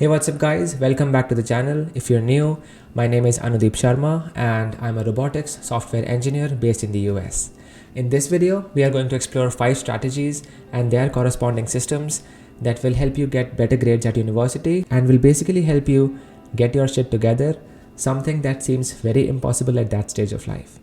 Hey, what's up guys? Welcome back to the channel. If you're new, my name is Anudeep Sharma and I'm a robotics software engineer based in the US. In this video, we are going to explore 5 strategies and their corresponding systems that will help you get better grades at university and will basically help you get your shit together, something that seems very impossible at that stage of life.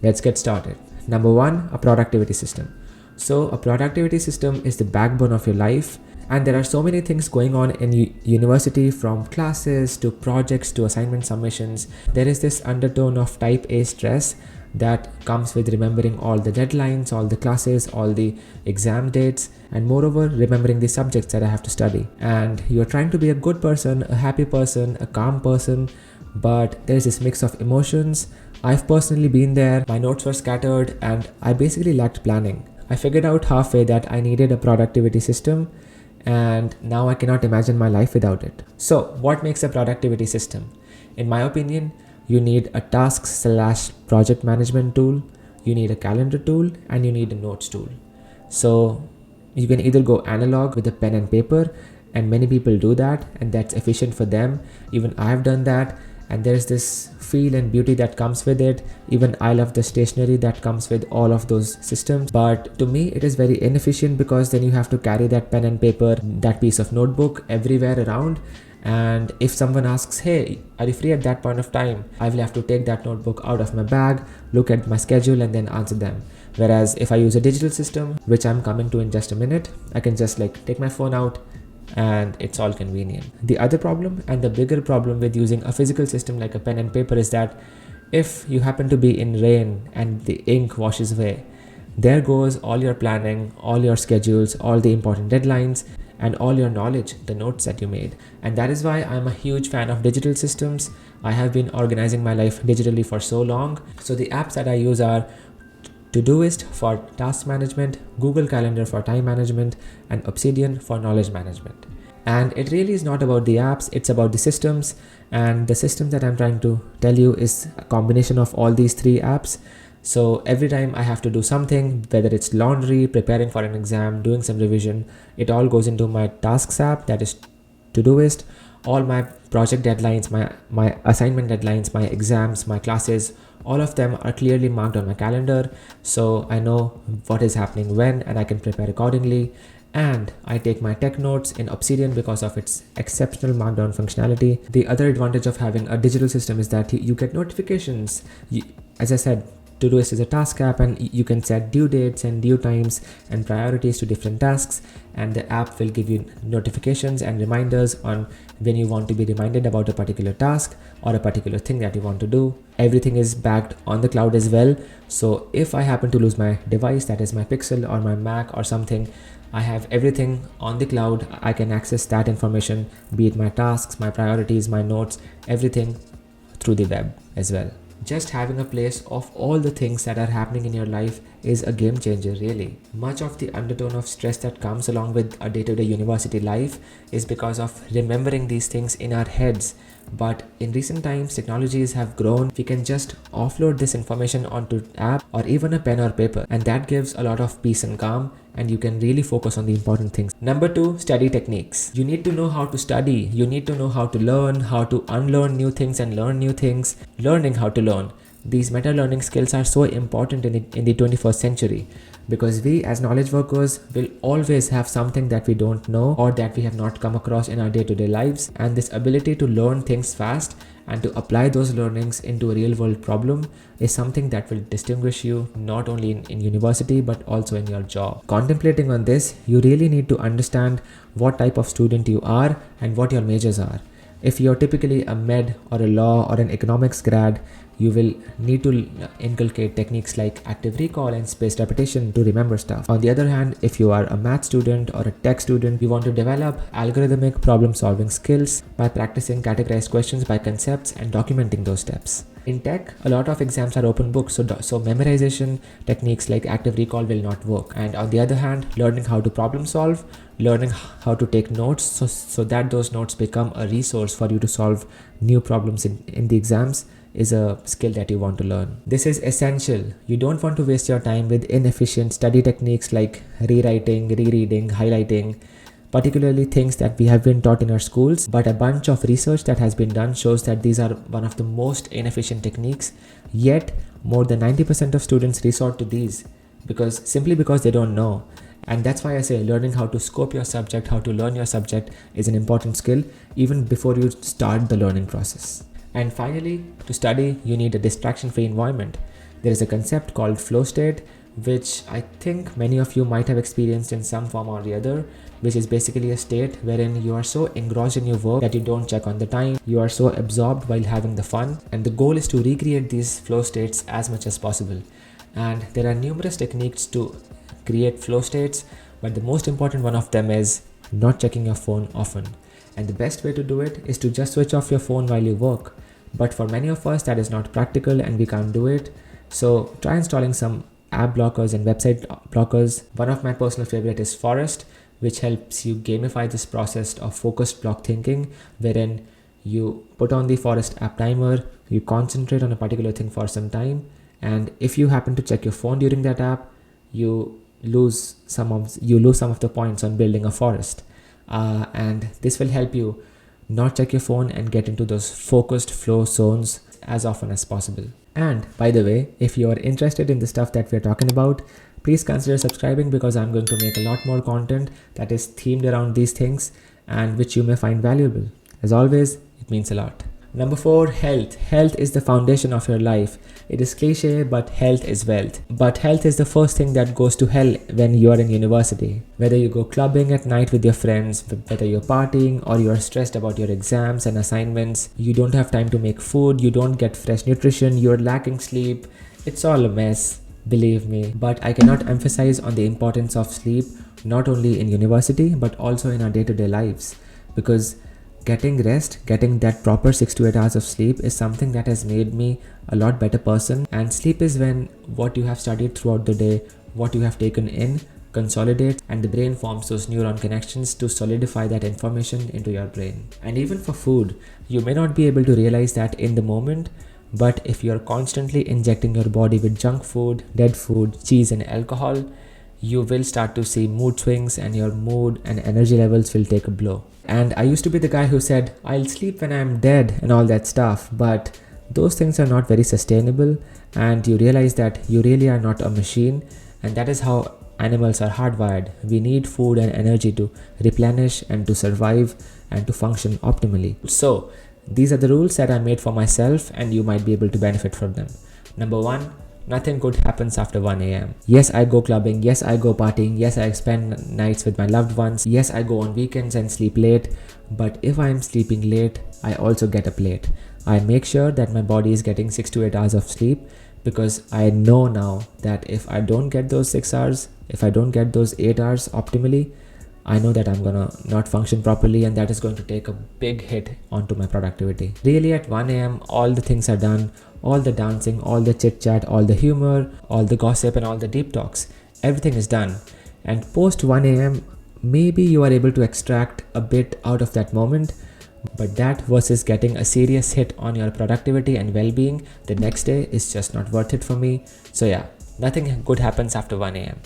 Let's get started. Number 1, a productivity system. So a productivity system is the backbone of your life. And there are so many things going on in university, from classes to projects to assignment submissions. There is this undertone of type A stress that comes with remembering all the deadlines, all the classes, all the exam dates, and moreover remembering the subjects that I have to study. And you're trying to be a good person, a happy person, a calm person, but there's this mix of emotions. I've personally been there. My notes were scattered and I basically lacked planning. I figured out halfway that I needed a productivity system, and now I cannot imagine my life without it. So what makes a productivity system? In my opinion, you need a tasks/project management tool, you need a calendar tool, and you need a notes tool. So you can either go analog with a pen and paper, and many people do that, and that's efficient for them. Even I've done that, and there's this feel and beauty that comes with it. Even I love the stationery that comes with all of those systems, but to me it is very inefficient because then you have to carry that pen and paper, that piece of notebook everywhere around, and if someone asks, hey, are you free at that point of time, I will have to take that notebook out of my bag, look at my schedule, and then answer them. Whereas if I use a digital system, which I'm coming to in just a minute, I can just take my phone out and it's all convenient. The other problem, and the bigger problem with using a physical system like a pen and paper, is that if you happen to be in rain and the ink washes away, there goes all your planning, all your schedules, all the important deadlines, and all your knowledge, the notes that you made. And that is why I'm a huge fan of digital systems. I have been organizing my life digitally for so long. So the apps that I use are Todoist for task management, Google Calendar for time management, and Obsidian for knowledge management. And it really is not about the apps, it's about the systems. And the system that I'm trying to tell you is a combination of all these 3 apps. So every time I have to do something, whether it's laundry, preparing for an exam, doing some revision, it all goes into my tasks app, that is Todoist. All my project deadlines, my assignment deadlines, my exams, my classes, all of them are clearly marked on my calendar, so I know what is happening when, and I can prepare accordingly. And I take my tech notes in Obsidian because of its exceptional markdown functionality. The other advantage of having a digital system is that you get notifications. As I said, Todoist is a task app, and you can set due dates and due times and priorities to different tasks, and the app will give you notifications and reminders on when you want to be reminded about a particular task or a particular thing that you want to do. Everything is backed on the cloud as well, so if I happen to lose my device, that is my Pixel or my Mac or something, I have everything on the cloud. I can access that information, be it my tasks, my priorities, my notes, everything through the web as well. Just having a place of all the things that are happening in your life is a game changer, really. Much of the undertone of stress that comes along with a day-to-day university life is because of remembering these things in our heads. But in recent times, technologies have grown. We can just offload this information onto an app or even a pen or paper, and that gives a lot of peace and calm, and you can really focus on the important things. Number 2, study techniques. You need to know how to study. You need to know how to learn, how to unlearn new things and learn new things, learning how to learn. These meta learning skills are so important in the 21st century, because we as knowledge workers will always have something that we don't know or that we have not come across in our day-to-day lives, and this ability to learn things fast and to apply those learnings into a real world problem is something that will distinguish you not only in university but also in your job. Contemplating on this, you really need to understand what type of student you are and what your majors are. If you're typically a med or a law or an economics grad, you will need to inculcate techniques like active recall and spaced repetition to remember stuff. On the other hand, if you are a math student or a tech student, you want to develop algorithmic problem solving skills by practicing categorized questions by concepts and documenting those steps. In tech, a lot of exams are open books, so memorization techniques like active recall will not work. And on the other hand, learning how to problem solve, learning how to take notes so that those notes become a resource for you to solve new problems in the exams is a skill that you want to learn. This is essential. You don't want to waste your time with inefficient study techniques like rewriting, rereading, highlighting, particularly things that we have been taught in our schools, but a bunch of research that has been done shows that these are one of the most inefficient techniques, yet more than 90% of students resort to these simply because they don't know. And that's why I say learning how to scope your subject, how to learn your subject is an important skill even before you start the learning process. And finally, to study, you need a distraction-free environment. There is a concept called flow state, which I think many of you might have experienced in some form or the other, which is basically a state wherein you are so engrossed in your work that you don't check on the time, you are so absorbed while having the fun, and the goal is to recreate these flow states as much as possible. And there are numerous techniques to create flow states, but the most important one of them is not checking your phone often. And the best way to do it is to just switch off your phone while you work. But for many of us, that is not practical and we can't do it. So try installing some app blockers and website blockers. One of my personal favorite is Forest, which helps you gamify this process of focused block thinking, wherein you put on the Forest app timer, you concentrate on a particular thing for some time, and if you happen to check your phone during that app, you lose some of the points on building a forest. And this will help you not check your phone and get into those focused flow zones as often as possible. And by the way, if you are interested in the stuff that we're talking about, please consider subscribing, because I'm going to make a lot more content that is themed around these things and which you may find valuable. As always, it means a lot. Number 4, health. Health is the foundation of your life. It is cliche, but health is wealth. But health is the first thing that goes to hell when you are in university. Whether you go clubbing at night with your friends, whether you're partying or you're stressed about your exams and assignments, you don't have time to make food, you don't get fresh nutrition, you're lacking sleep. It's all a mess, believe me. But I cannot emphasize on the importance of sleep, not only in university, but also in our day-to-day lives. Because getting rest, getting that proper 6 to 8 hours of sleep is something that has made me a lot better person. And sleep is when what you have studied throughout the day, what you have taken in, consolidates, and the brain forms those neuron connections to solidify that information into your brain. And even for food, you may not be able to realize that in the moment, but if you're constantly injecting your body with junk food, dead food, cheese and alcohol, you will start to see mood swings and your mood and energy levels will take a blow. And I used to be the guy who said, I'll sleep when I'm dead and all that stuff, but those things are not very sustainable, and you realize that you really are not a machine, and that is how animals are hardwired. We need food and energy to replenish and to survive and to function optimally. So these are the rules that I made for myself, and you might be able to benefit from them. Number 1, nothing good happens after 1 a.m. Yes, I go clubbing. Yes, I go partying. Yes, I spend nights with my loved ones. Yes, I go on weekends and sleep late. But if I am sleeping late, I also get up late. I make sure that my body is getting 6 to 8 hours of sleep, because I know now that if I don't get those 6 hours, if I don't get those 8 hours optimally, I know that I'm gonna not function properly, and that is going to take a big hit onto my productivity. Really, at 1 a.m, all the things are done. All the dancing, all the chit chat, all the humor, all the gossip and all the deep talks. Everything is done. And post 1 a.m, maybe you are able to extract a bit out of that moment, but that versus getting a serious hit on your productivity and well-being the next day is just not worth it for me. So yeah, nothing good happens after 1 a.m.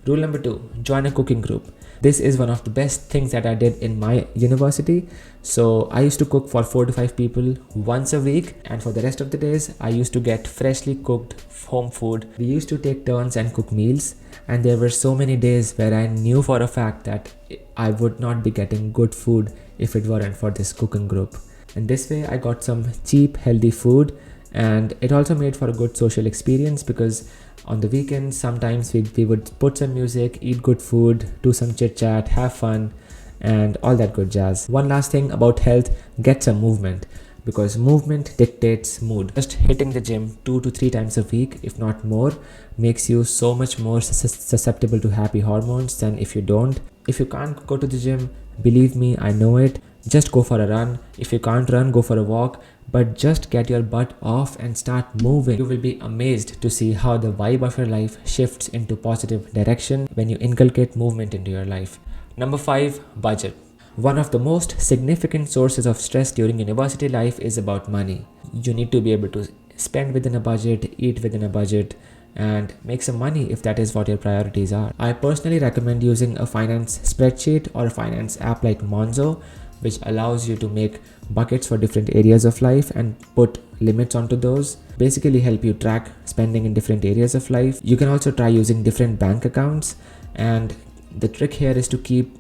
Rule number 2, join a cooking group. This is one of the best things that I did in my university. So I used to cook for 4 to 5 people once a week, and for the rest of the days, I used to get freshly cooked home food. We used to take turns and cook meals, and there were so many days where I knew for a fact that I would not be getting good food if it weren't for this cooking group. And this way I got some cheap, healthy food, and it also made for a good social experience, because on the weekends sometimes we would put some music, eat good food, do some chit chat, have fun and all that good jazz. One last thing about health, get some movement, because movement dictates mood. Just hitting the gym 2 to 3 times a week, if not more, makes you so much more susceptible to happy hormones than if you don't. If you can't go to the gym, believe me, I know it, just go for a run. If you can't run, go for a walk, but just get your butt off and start moving. You will be amazed to see how the vibe of your life shifts into positive direction when you inculcate movement into your life. Number 5, budget. One of the most significant sources of stress during university life is about money. You need to be able to spend within a budget, eat within a budget, and make some money if that is what your priorities are. I personally recommend using a finance spreadsheet or a finance app like Monzo, which allows you to make buckets for different areas of life and put limits onto those. Basically help you track spending in different areas of life. You can also try using different bank accounts, and the trick here is to keep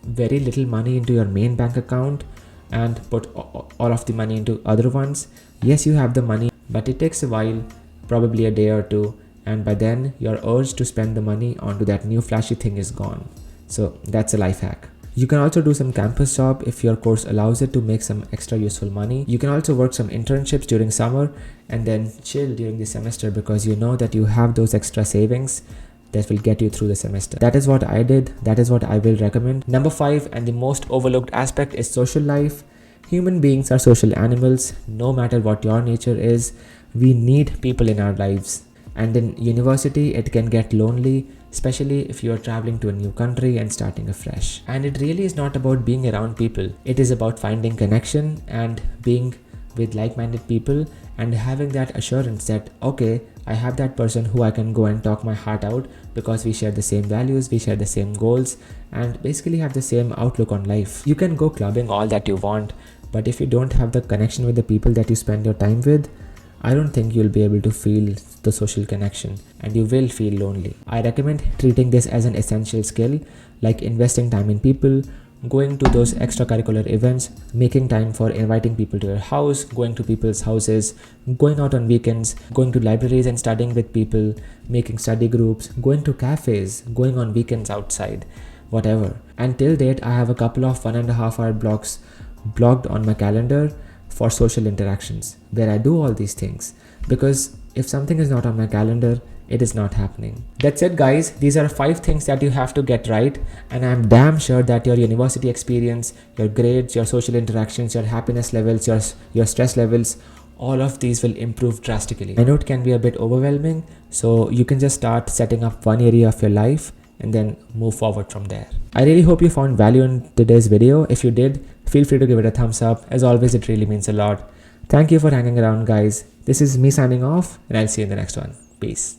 very little money into your main bank account and put all of the money into other ones. Yes, you have the money, but it takes a while, probably a day or two, and by then your urge to spend the money onto that new flashy thing is gone. So that's a life hack. You can also do some campus job if your course allows it to make some extra useful money. You can also work some internships during summer and then chill during the semester, because you know that you have those extra savings that will get you through the semester. That is what I did. That is what I will recommend. Number 5, and the most overlooked aspect, is social life. Human beings are social animals. No matter what your nature is, we need people in our lives. And in university, it can get lonely, especially if you are traveling to a new country and starting afresh. And it really is not about being around people. It is about finding connection and being with like-minded people and having that assurance that, okay, I have that person who I can go and talk my heart out, because we share the same values, we share the same goals, and basically have the same outlook on life. You can go clubbing all that you want, but if you don't have the connection with the people that you spend your time with, I don't think you'll be able to feel the social connection, and you will feel lonely. I recommend treating this as an essential skill, like investing time in people, going to those extracurricular events, making time for inviting people to your house, going to people's houses, going out on weekends, going to libraries and studying with people, making study groups, going to cafes, going on weekends outside, whatever. And till date, I have a couple of 1.5 hour blocks blocked on my calendar for social interactions where I do all these things, because if something is not on my calendar, it is not happening. That's it, guys. These are 5 things that you have to get right, and I'm damn sure that your university experience, your grades, your social interactions, your happiness levels, your stress levels, all of these will improve drastically. I know it can be a bit overwhelming, so you can just start setting up one area of your life and then move forward from there. I really hope you found value in today's video. If you did, feel free to give it a thumbs up. As always, it really means a lot. Thank you for hanging around, guys. This is me signing off, and I'll see you in the next one. Peace.